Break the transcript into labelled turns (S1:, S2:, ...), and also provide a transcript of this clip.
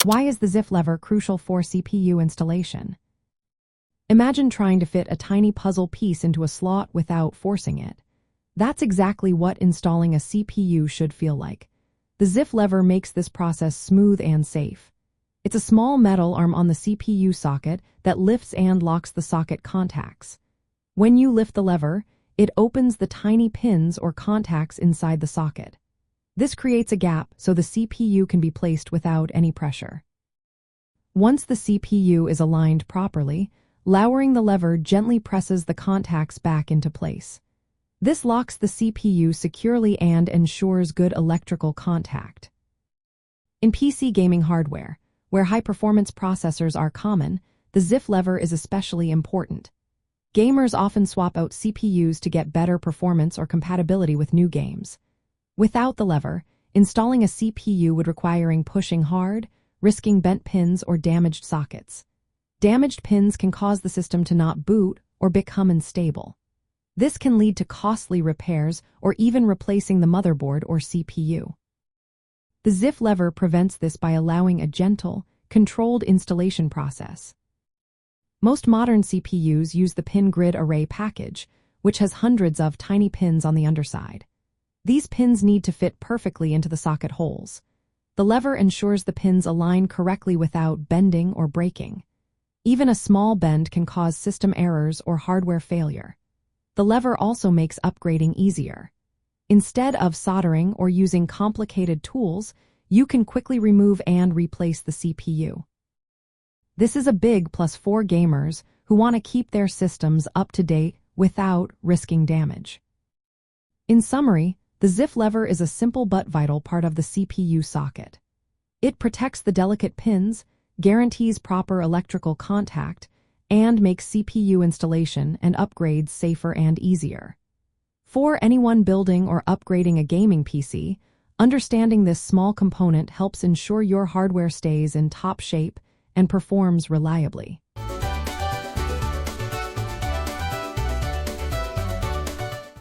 S1: Why is the ZIF lever crucial for CPU installation? Imagine trying to fit a tiny puzzle piece into a slot without forcing it. That's exactly what installing a CPU should feel like. The ZIF lever makes this process smooth and safe. It's a small metal arm on the CPU socket that lifts and locks the socket contacts. When you lift the lever, it opens the tiny pins or contacts inside the socket. This creates a gap so the CPU can be placed without any pressure. Once the CPU is aligned properly, lowering the lever gently presses the contacts back into place. This locks the CPU securely and ensures good electrical contact. In PC gaming hardware, where high-performance processors are common, the ZIF lever is especially important. Gamers often swap out CPUs to get better performance or compatibility with new games. Without the lever, installing a CPU would require pushing hard, risking bent pins or damaged sockets. Damaged pins can cause the system to not boot or become unstable. This can lead to costly repairs or even replacing the motherboard or CPU. The ZIF lever prevents this by allowing a gentle, controlled installation process. Most modern CPUs use the pin grid array package, which has hundreds of tiny pins on the underside. These pins need to fit perfectly into the socket holes. The lever ensures the pins align correctly without bending or breaking. Even a small bend can cause system errors or hardware failure. The lever also makes upgrading easier. Instead of soldering or using complicated tools, you can quickly remove and replace the CPU. This is a big plus for gamers who want to keep their systems up to date without risking damage. In summary, the ZIF lever is a simple but vital part of the CPU socket. It protects the delicate pins, guarantees proper electrical contact, and makes CPU installation and upgrades safer and easier. For anyone building or upgrading a gaming PC, understanding this small component helps ensure your hardware stays in top shape and performs reliably.